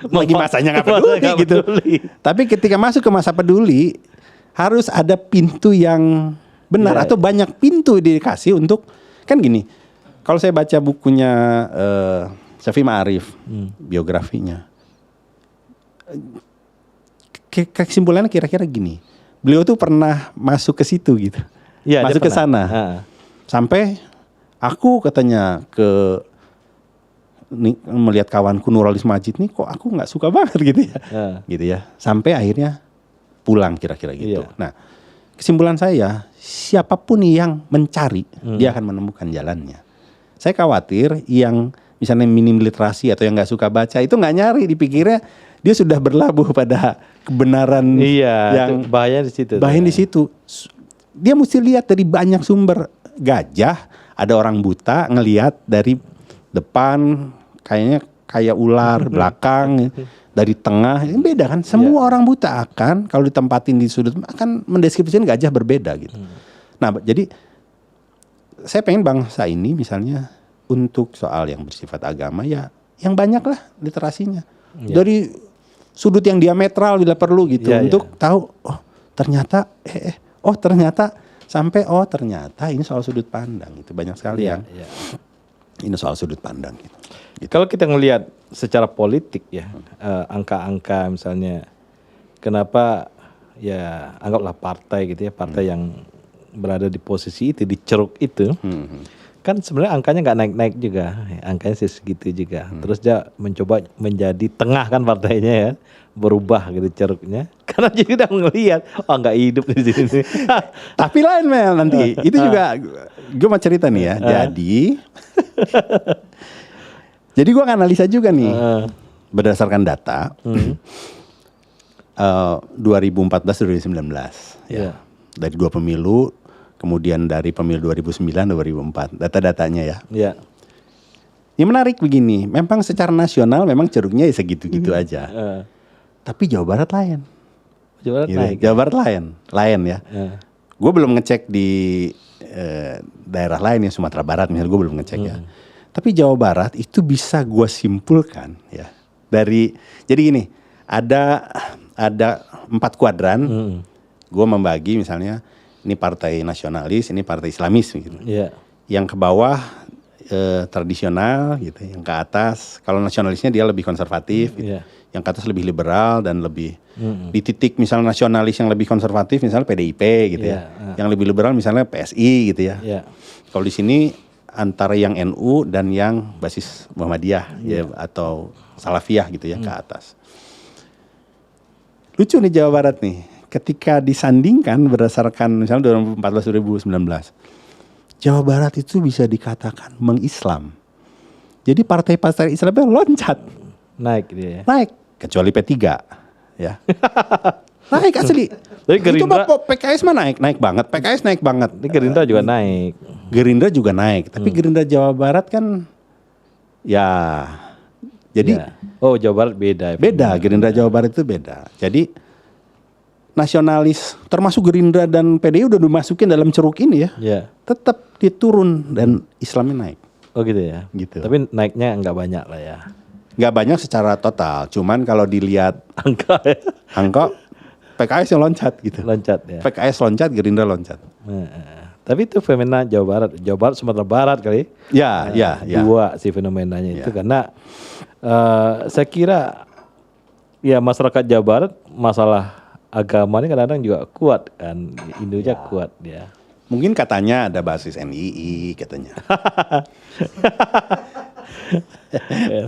lagi masanya nggak peduli gitu. Tapi ketika masuk ke masa peduli, harus ada pintu yang benar atau banyak pintu dikasih untuk, kan gini. Kalau saya baca bukunya Safi Ma'arif, biografinya, kesimpulannya kira-kira gini. Beliau tuh pernah masuk ke situ gitu, masuk ke sana, sampai aku katanya melihat kawanku Nurkolis Majid nih, kok aku nggak suka banget gitu ya, gitu ya. Sampai akhirnya pulang kira-kira gitu. Nah, kesimpulan saya, siapapun yang mencari, dia akan menemukan jalannya. Saya khawatir yang misalnya minim literasi atau yang nggak suka baca itu nggak nyari, dipikirnya dia sudah berlabuh pada kebenaran yang bahaya di situ. Bahaya di situ. Dia mesti lihat dari banyak sumber. Gajah, ada orang buta ngelihat dari depan kayaknya kayak ular, belakang, dari tengah, ini beda kan? Semua orang buta akan kalau ditempatin di sudut akan mendeskripsikan gajah berbeda gitu. Nah, jadi saya pengen bangsa ini misalnya untuk soal yang bersifat agama ya yang banyak lah literasinya. Dari sudut yang diametral bila perlu gitu untuk tahu ternyata ternyata ini soal sudut pandang itu banyak sekali ini soal sudut pandang gitu. Kalau kita ngelihat secara politik ya, angka-angka misalnya kenapa ya anggaplah partai gitu ya, partai yang berada di posisi itu, di ceruk itu, kan sebenarnya angkanya nggak naik-naik juga, angkanya sih segitu juga. Terus dia mencoba menjadi tengah kan partainya ya, berubah gitu ceruknya, karena jadi udah ngelihat, nggak hidup di sini. Tapi lain Mel nanti, itu juga gue mau cerita nih ya. Jadi gue analisa juga nih. berdasarkan data 2014-2019 ya. Dari 2 pemilu, kemudian dari pemilu 2009-2004, data-datanya ya. Ya. Yang menarik begini, memang secara nasional memang ceruknya ya segitu-gitu aja. Tapi Jawa Barat lain. Jawa Barat Gitu. naik. Jawa Barat lain ya. Gue belum ngecek di daerah lain ya, Sumatera Barat misalnya, gue belum ngecek ya. Tapi Jawa Barat itu bisa gue simpulkan ya dari, jadi gini, ada 4 kuadran. Gue membagi misalnya ini partai nasionalis, ini partai Islamis gitu. Yang ke bawah tradisional gitu, yang ke atas kalau nasionalisnya dia lebih konservatif gitu. Yang ke atas lebih liberal dan lebih di titik misalnya nasionalis yang lebih konservatif misalnya PDIP gitu ya. Yang lebih liberal misalnya PSI gitu ya. Kalau di sini antara yang NU dan yang basis Muhammadiyah ya, atau Salafiyah gitu ya, ke atas. Lucu nih Jawa Barat nih, ketika disandingkan berdasarkan misalnya 2014-2019, Jawa Barat itu bisa dikatakan mengislam. Jadi partai-partai Islamnya loncat. Naik dia ya. Naik, kecuali P3 ya. Naik asli. Tapi Gerindra, itu PKS mah naik banget. PKS naik banget. ini Gerindra juga naik. Gerindra juga naik, tapi Gerindra Jawa Barat kan ya jadi oh Jawa Barat beda. beda. Gerindra Jawa Barat itu beda. Jadi nasionalis termasuk Gerindra dan PDI udah dimasukin dalam ceruk ini ya. Tetap diturun dan Islamnya naik. Oh gitu ya. Gitu. Tapi naiknya nggak banyak lah ya. Nggak banyak secara total, cuman kalau dilihat Angka ya. angka PKS yang loncat gitu. Loncat ya. PKS loncat, Gerindra loncat. Tapi itu fenomena Jawa Barat Sumatera Barat kali. Ya. Dua sih fenomenanya itu karena saya kira ya masyarakat Jawa Barat masalah agama ini kadang-kadang juga kuat kan, Indonesia kuat ya. Mungkin katanya ada basis NII katanya.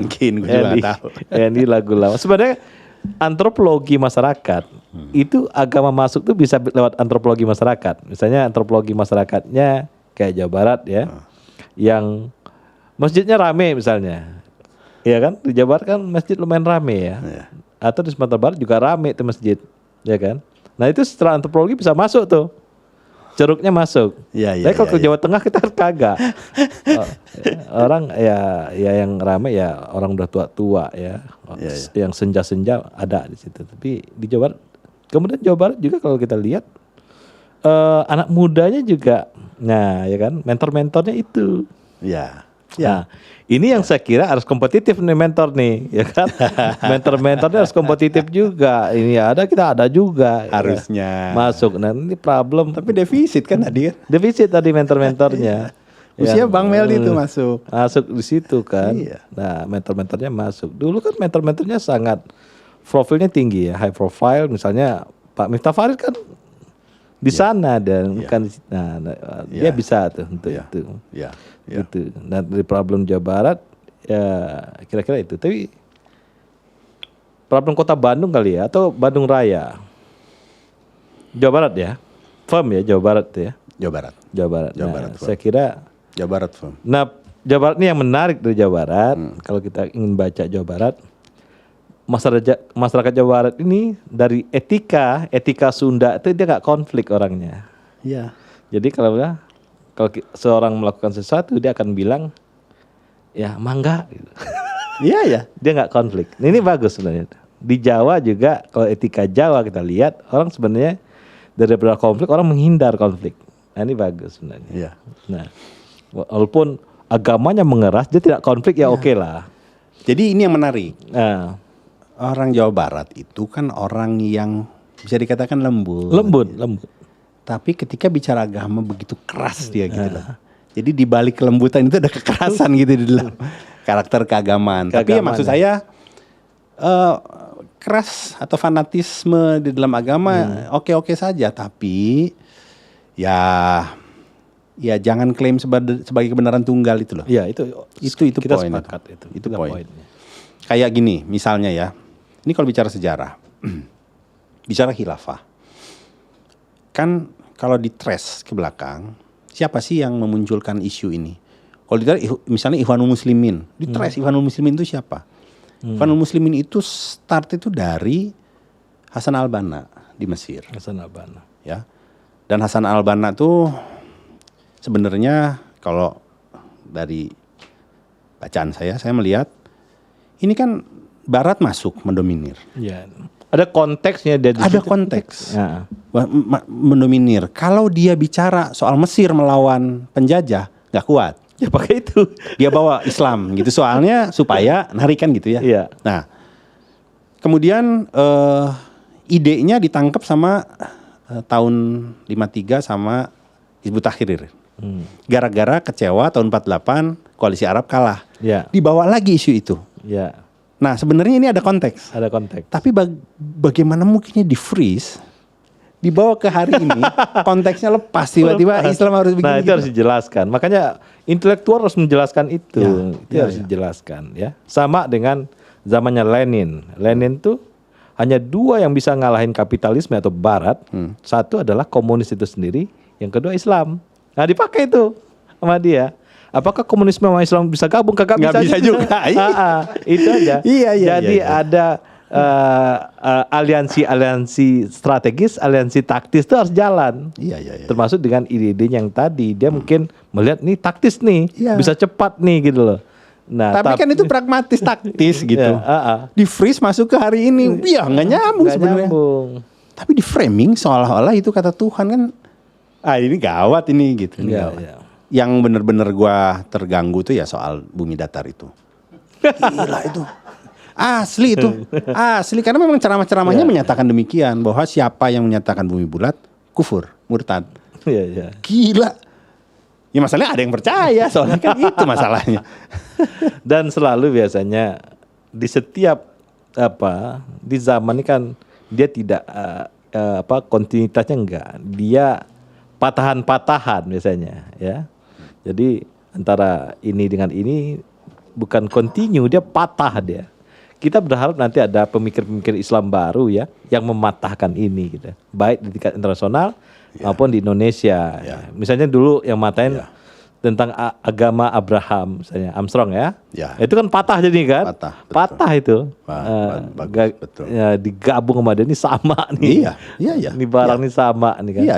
Mungkin gue juga nggak tahu. Ini lagu lama. Sebenarnya antropologi masyarakat itu agama masuk tuh bisa lewat antropologi masyarakat. Misalnya antropologi masyarakatnya kayak Jawa Barat ya, yang masjidnya rame misalnya, ya kan? Di Jawa Barat kan masjid lumayan rame ya. Atau di Sumatera Barat juga rame tuh masjid, ya kan? Nah itu setelah antropologi bisa masuk tuh. Ceruknya masuk. Tapi kalau ke Jawa Tengah kita kagak. Orang ya yang ramai ya orang udah tua-tua ya. Yang senja-senja ada di situ. Tapi di Jawa Barat, kemudian Jawa Barat juga kalau kita lihat anak mudanya juga, nah ya kan, mentor-mentornya itu. Nah, ini yang saya kira harus kompetitif nih mentor nih, ya kan? Mentor-mentornya harus kompetitif juga. Ini kita ada juga. Harusnya. Ya. Masuk. Nah ini problem. Tapi defisit kan tadi. Defisit tadi mentor-mentornya. Usia Bang Meldi itu masuk. Masuk di situ kan. Nah mentor-mentornya masuk. Dulu kan mentor-mentornya sangat profilnya tinggi ya, high profile. Misalnya Pak Miftah Farid kan di sana dan bukan di situ. Nah, dia bisa tuh untuk itu. Gitu. Nah dari problem Jawa Barat ya kira-kira itu. Tapi problem kota Bandung kali ya, atau Bandung Raya. Jawa Barat ya, firm ya Jawa Barat tuh ya. Jawa Barat. Nah, saya kira Jawa Barat firm. Nah Jawa Barat ini yang menarik dari Jawa Barat. Kalau kita ingin baca Jawa Barat, masyarakat Jawa Barat ini dari etika Sunda itu dia nggak konflik orangnya. Jadi kalau seorang melakukan sesuatu dia akan bilang ya mangga gitu. Dia nggak konflik. Ini bagus sebenarnya. Di Jawa juga kalau etika Jawa kita lihat orang sebenarnya daripada konflik orang menghindar konflik. Nah ini bagus sebenarnya. Nah walaupun agamanya mengeras dia tidak konflik ya oke lah. Jadi ini yang menarik. Orang Jawa Barat itu kan orang yang bisa dikatakan lembut. Tapi ketika bicara agama begitu keras dia gitu loh. Jadi di balik kelembutan itu ada kekerasan gitu di dalam karakter keagamaan. Tapi ya maksud saya keras atau fanatisme di dalam agama oke-oke saja. Tapi ya jangan klaim sebagai kebenaran tunggal itu loh. Iya itu kita poin sepakat itu poin. Kayak gini misalnya ya. Ini kalau bicara sejarah, bicara khilafah, kan kalau di-trace ke belakang, siapa sih yang memunculkan isu ini? Kalau ditarik misalnya Ikhwanul Muslimin, di-trace Ikhwanul Muslimin itu siapa? Ikhwanul Muslimin itu start itu dari Hasan al-Banna di Mesir. Hasan al-Banna. Ya. Dan Hasan al-Banna tuh sebenarnya kalau dari bacaan saya melihat ini kan Barat masuk mendominir. Ya. Ada konteksnya dari Ada situ. konteks. Ya. Mendominir. Kalau dia bicara soal Mesir melawan penjajah, nggak kuat. Ya pakai itu. Dia bawa Islam gitu soalnya supaya narikan gitu ya. Iya. Nah, kemudian idenya ditangkap sama tahun 53 sama Hizbut Tahrir. Gara-gara kecewa tahun 48 koalisi Arab kalah. Ya. Dibawa lagi isu itu. Ya. Nah, sebenarnya ini ada konteks. Ada konteks. Tapi bagaimana mungkinnya di freeze, dibawa ke hari ini, konteksnya lepas tiba-tiba Islam harus begini. Nah, itu harus dijelaskan. Makanya intelektual harus menjelaskan itu. Itu harus ya. dijelaskan ya. Sama dengan zamannya Lenin. Lenin tuh hanya dua yang bisa ngalahin kapitalisme atau Barat. Satu adalah komunis itu sendiri, yang kedua Islam. Nah, dipakai itu sama dia. Apakah komunisme sama Islam bisa gabung? Kagak Nggak bisa juga. Itu aja. Iya. Jadi ada aliansi strategis, aliansi taktis itu harus jalan. Iya. Termasuk dengan ide-ide yang tadi dia mungkin melihat nih taktis nih, Iya. bisa cepat nih gitu loh. Nah, Tapi kan itu pragmatis taktis gitu. Di freeze masuk ke hari ini, ya nggak nyambung nggak sebenarnya. nyambung. Tapi di framing seolah-olah itu kata Tuhan kan, ini gawat ini gitu. Ini Iya, gawat. iya. Yang bener-bener gua terganggu tuh ya soal bumi datar itu. Gila itu. Asli itu. Asli karena memang ceramah-ceramahnya menyatakan demikian bahwa siapa yang menyatakan bumi bulat kufur, murtad. Iya. Gila. Ya masalahnya ada yang percaya soalnya kan itu masalahnya. Dan selalu biasanya di setiap di zaman ini kan dia tidak kontinuitasnya enggak. Dia patahan-patahan biasanya ya. Jadi antara ini dengan ini bukan continue, dia patah dia. Kita berharap nanti ada pemikir-pemikir Islam baru ya yang mematahkan ini gitu. Baik di tingkat internasional maupun di Indonesia. Misalnya dulu yang matain tentang agama Abraham misalnya Armstrong ya. Itu kan patah jadi kan? Patah itu. Betul. Ya, digabung sama dia ini sama nih. Iya. Ini barang ini sama nih kan. Iya.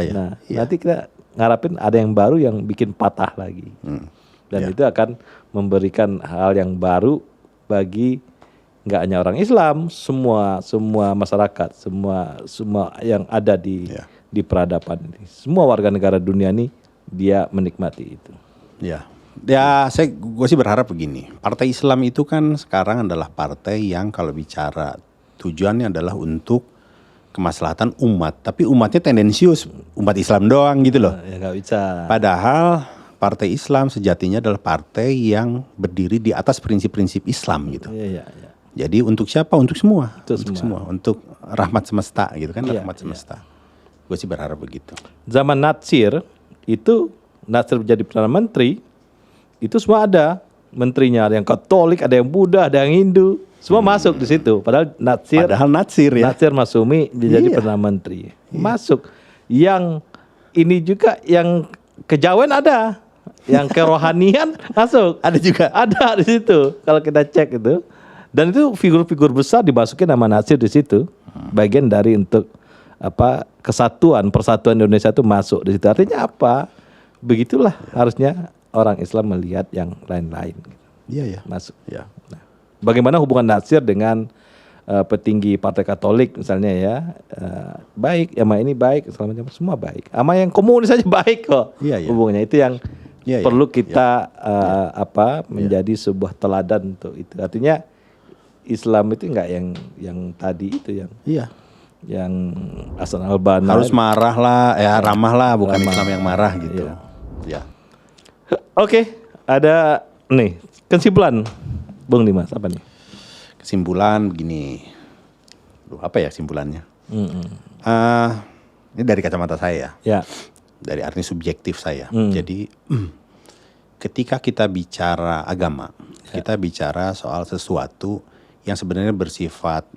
Nanti kita ngarapin ada yang baru yang bikin patah lagi. Dan itu akan memberikan hal yang baru bagi nggak hanya orang Islam, semua masyarakat, semua yang ada di peradaban ini. Semua warga negara dunia ini dia menikmati itu. Ya, gue sih berharap begini. Partai Islam itu kan sekarang adalah partai yang kalau bicara tujuannya adalah untuk kemaslahatan umat, tapi umatnya tendensius, umat Islam doang gitu loh. Ya nggak bisa. Padahal partai Islam sejatinya adalah partai yang berdiri di atas prinsip-prinsip Islam gitu. Iya. Jadi untuk siapa? Untuk semua. Untuk semua. Untuk rahmat semesta gitu kan, rahmat semesta. Gue sih berharap begitu. Zaman Natsir menjadi Perdana Menteri, itu semua ada menterinya, ada yang Katolik, ada yang Buddha, ada yang Hindu. Semua masuk di situ. Padahal Natsir ya. Natsir Masyumi jadi Perdana Menteri. Masuk. Yang ini juga yang kejawen ada. Yang kerohanian masuk. Ada juga. Ada di situ. Kalau kita cek itu. Dan itu figur-figur besar dimasukin nama Natsir di situ. Bagian dari untuk persatuan Indonesia itu masuk di situ. Artinya apa? Begitulah harusnya orang Islam melihat yang lain-lain. Iya. Masuk. Iya. Nah, bagaimana hubungan Natsir dengan petinggi Partai Katolik misalnya ya, baik, sama ini baik, semua baik. Sama yang komunis aja baik kok. Iya. Hubungannya itu yang perlu kita menjadi sebuah teladan untuk itu. Artinya Islam itu enggak yang tadi itu yang Hasan al-Banna harus marah lah, ramah lah, bukan Islam yang marah gitu. Iya. Oke, ada nih kesimpulan Bung Dimas apa nih? Kesimpulan begini. Apa ya kesimpulannya? Ini dari kacamata saya. Ya. Dari arti subjektif saya. Jadi ketika kita bicara agama, kita bicara soal sesuatu yang sebenarnya bersifat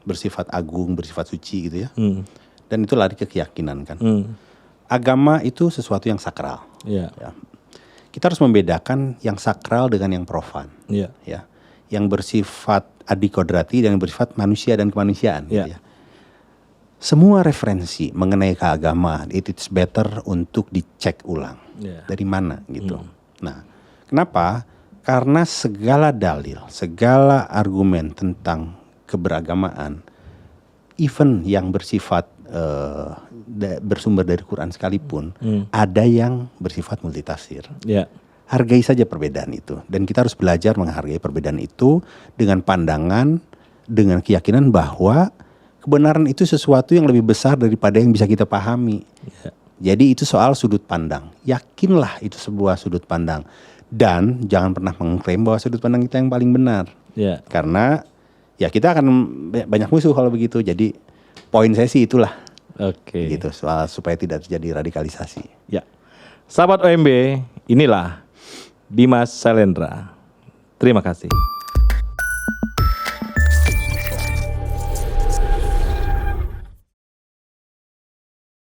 bersifat agung, bersifat suci gitu ya. Dan itu lari ke keyakinan kan. Agama itu sesuatu yang sakral. Ya. kita harus membedakan yang sakral dengan yang profan. Iya. Ya, yang bersifat adikodrati dan yang bersifat manusia dan kemanusiaan. Iya. Gitu ya. Semua referensi mengenai keagamaan it's better untuk dicek ulang. Iya. Dari mana gitu. Nah, kenapa? Karena segala dalil, segala argumen tentang keberagamaan, even yang bersifat bersumber dari Quran sekalipun, ada yang bersifat multitafsir. Iya. Hargai saja perbedaan itu, dan kita harus belajar menghargai perbedaan itu dengan pandangan, dengan keyakinan bahwa kebenaran itu sesuatu yang lebih besar daripada yang bisa kita pahami. Iya. Jadi itu soal sudut pandang. Yakinlah itu sebuah sudut pandang, dan jangan pernah mengklaim bahwa sudut pandang kita yang paling benar. Iya. Karena ya kita akan banyak musuh kalau begitu. Jadi poin saya sih itulah. Oke. Gitu, soal supaya tidak terjadi radikalisasi. Ya. Sahabat OMB, inilah Dimas Sailendra. Terima kasih.